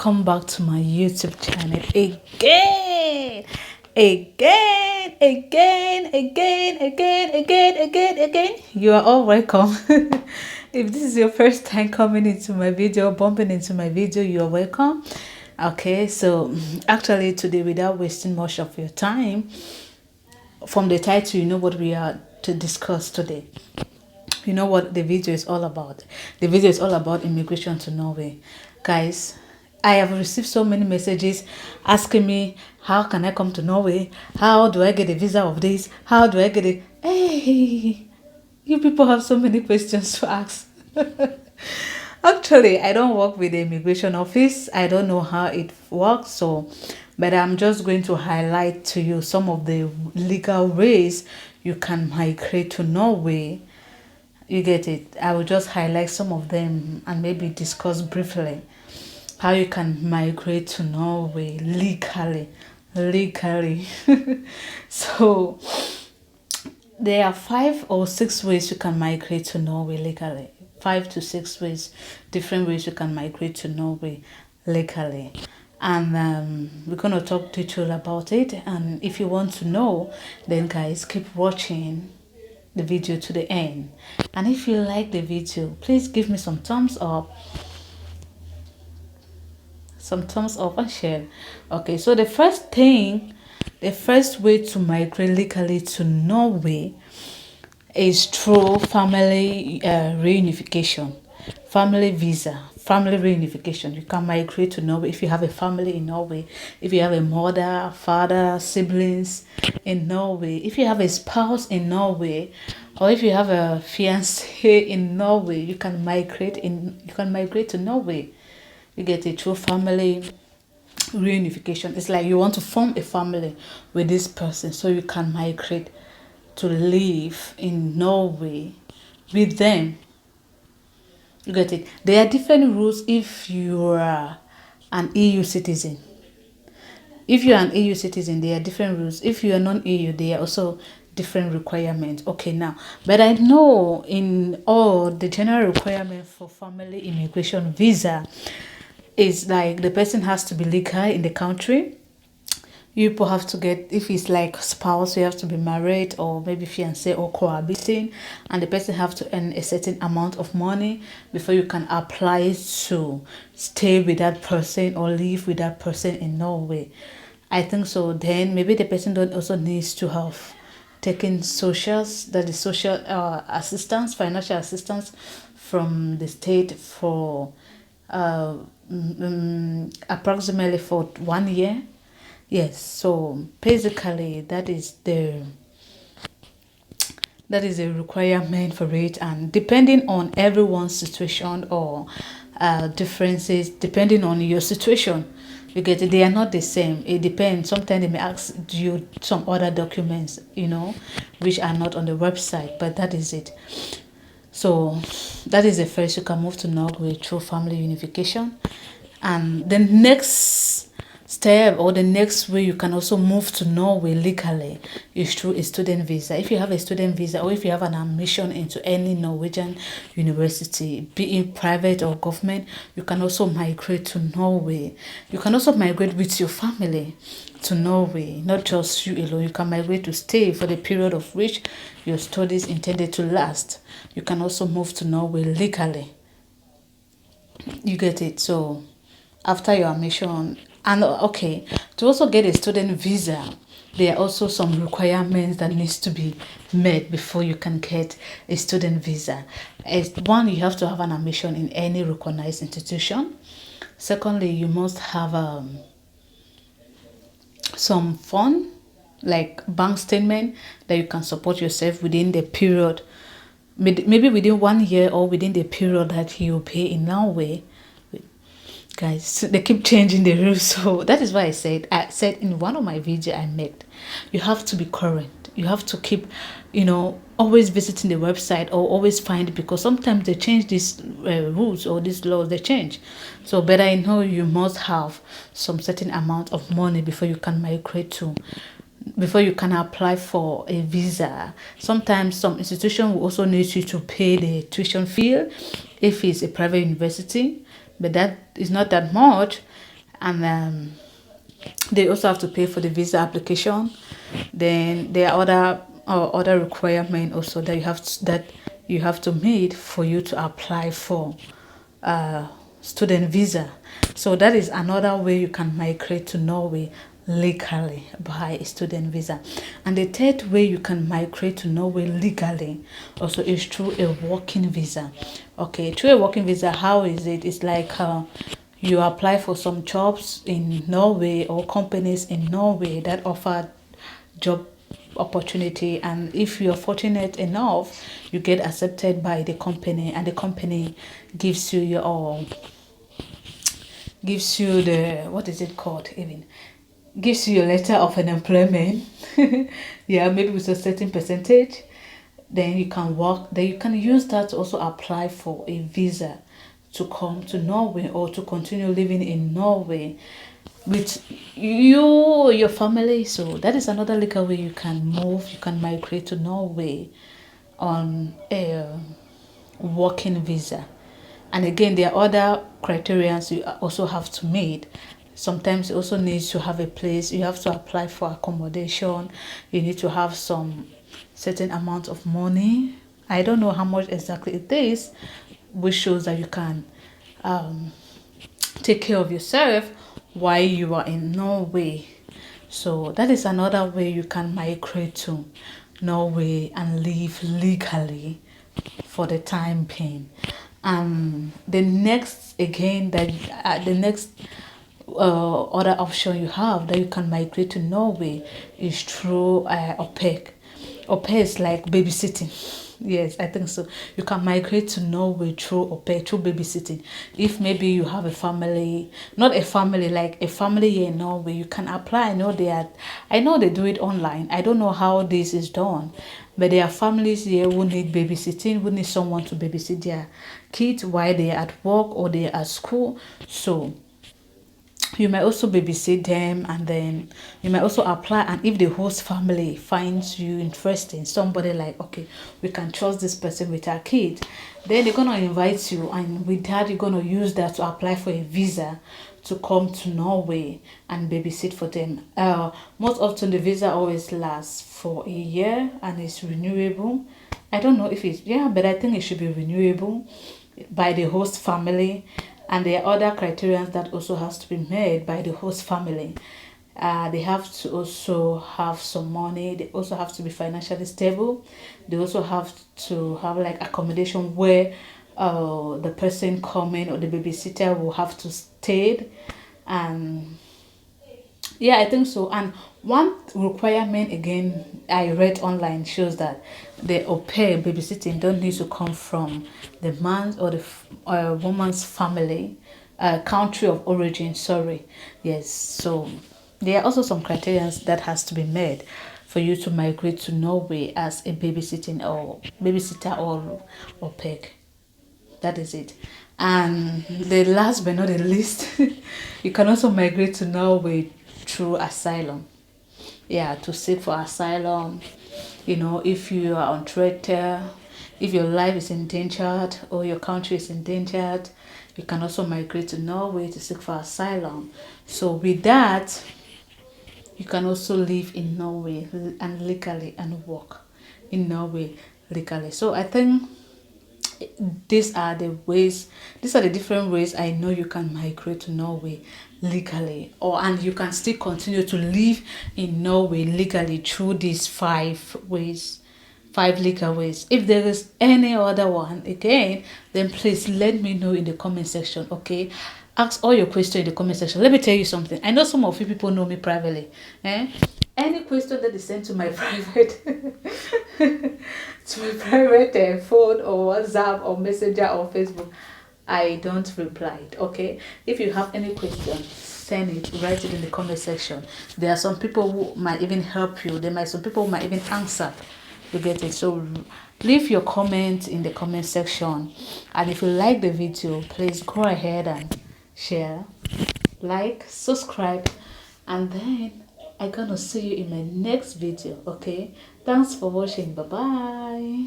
welcome back to my YouTube channel again. You are all welcome. If this is your first time coming into my video, bumping into my video, you are welcome. Okay, so actually today, without wasting much of your time, from the title you know what we are to discuss today. You know what the video is all about. The video is all about immigration to Norway. Guys, I have received so many messages asking me, how can I come to Norway? How do I get a visa of this? How do I get it? Hey, you people have so many questions to ask. Actually, I don't work with the immigration office. I don't know how it works, but I'm just going to highlight to you some of the legal ways you can migrate to Norway. You get it? I will just highlight some of them and maybe discuss briefly how you can migrate to Norway legally. So there are 5 or 6 ways you can migrate to Norway legally. 5 to 6 ways, different ways you can migrate to Norway legally. And we're going to talk detail about it. And if you want to know, then guys, keep watching the video to the end. And if you like the video, please give me some thumbs up and share. Okay, so the first way to migrate legally to Norway is through family reunification, family visa, family reunification. You can migrate to Norway if you have a family in Norway, if you have a mother, father, siblings in Norway, if you have a spouse in Norway, or if you have a fiance in Norway, you can migrate to Norway. You get it through family reunification. It's like you want to form a family with this person, so you can migrate to live in Norway with them. You get it? There are different rules if you are an EU citizen. If you are an EU citizen, there are different rules. If you are non-EU, there are also different requirements. Okay, now, but I know in all the general requirement for family immigration visa is like the person has to be legal in the country. You people have to get, if it's like spouse, you have to be married or maybe fiancé or cohabiting, and the person have to earn a certain amount of money before you can apply to stay with that person or live with that person in Norway. I think so. Then maybe the person don't also needs to have taken socials, that is social assistance, financial assistance from the state for approximately for 1 year. Yes, so basically that is a requirement for it, and depending on everyone's situation or differences, depending on your situation, you get it, they are not the same. It depends. Sometimes they may ask you some other documents, which are not on the website, but that is it. So that is the first. You can move to Norway through family unification, and the next step or the next way you can also move to Norway legally is through a student visa. If you have a student visa, or if you have an admission into any Norwegian university, be it private or government, you can also migrate to Norway. You can also migrate with your family to Norway, not just you alone. You can migrate to stay for the period of which your studies intended to last. You can also move to Norway legally. You get it? So after your admission, and okay, to also get a student visa, there are also some requirements that needs to be met before you can get a student visa. As one, you have to have an admission in any recognized institution. Secondly, you must have some fund, like bank statement, that you can support yourself within the period, maybe within 1 year or within the period that you pay in Norway. Guys, they keep changing the rules, so that is why I said in one of my videos I made, you have to be current. You have to keep, always visiting the website or always find it, because sometimes they change these rules or these laws, they change. So better I know you must have some certain amount of money before you can migrate to, before you can apply for a visa. Sometimes some institution will also need you to pay the tuition fee if it's a private university, but that is not that much. and they also have to pay for the visa application. Then there are other requirements also that you have to meet for you to apply for student visa. So that is another way you can migrate to Norway legally by a student visa. And the third way you can migrate to Norway legally also is through a working visa. Okay, through a working visa, how is it? It's like you apply for some jobs in Norway or companies in Norway that offer job opportunity, and if you're fortunate enough, you get accepted by the company, and the company gives you the, what is it called, even gives you your letter of unemployment. Yeah, maybe with a certain percentage. Then you can work, then you can use that to also apply for a visa to come to Norway or to continue living in Norway with you or your family. So that is another legal way you can move, you can migrate to Norway on a working visa. And again, there are other criteria you also have to meet. Sometimes you also need to have a place, you have to apply for accommodation, you need to have some certain amount of money. I don't know how much exactly it is, which shows that you can take care of yourself while you are in Norway. So that is another way you can migrate to Norway and live legally for the time being. The next again that the next other option you have that you can migrate to Norway is through au pair. Au pair is like babysitting. Yes, I think so. You can migrate to Norway through au pair, through babysitting. If maybe you have a family, not a family, like a family here in Norway, you can apply. I know they do it online. I don't know how this is done, but there are families here who need babysitting, who need someone to babysit their kids while they are at work or they are at school. So you might also babysit them, and then you might also apply. And if the host family finds you interesting, somebody like, okay, we can trust this person with our kids, then they're gonna invite you, and with that you're gonna use that to apply for a visa to come to Norway and babysit for them. Most often the visa always lasts for a year and it's renewable. I don't know if it's, yeah, but I think it should be renewable by the host family. And there are other criteria that also has to be made by the host family. They have to also have some money. They also have to be financially stable. They also have to have like accommodation where the person coming or the babysitter will have to stay. And yeah, I think so. And one requirement again I read online shows that the au pair babysitting don't need to come from the man's or the woman's family, country of origin. Sorry, yes. So there are also some criteria that has to be met for you to migrate to Norway as a babysitting or babysitter or au pair. That is it. And the last but not the least, you can also migrate to Norway through asylum. Yeah, to seek for asylum. If you are on threat, if your life is endangered or your country is endangered, you can also migrate to Norway to seek for asylum. So with that, you can also live in Norway and legally and work in Norway legally. So I think these are the different ways I know you can migrate to Norway legally, and you can still continue to live in Norway legally through these five legal ways. If there is any other one again, then please let me know in the comment section. Okay, ask all your questions in the comment section. Let me tell you something. I know some of you people know me privately. Any question that is sent to my private phone or WhatsApp or Messenger or Facebook, I don't reply it. Okay, if you have any question, send it, write it in the comment section. There are some people who might even help you. Some people who might even answer. You get it? So leave your comment in the comment section, and if you like the video, please go ahead and share, like, subscribe, and then I'm gonna see you in my next video. Okay, thanks for watching. Bye bye.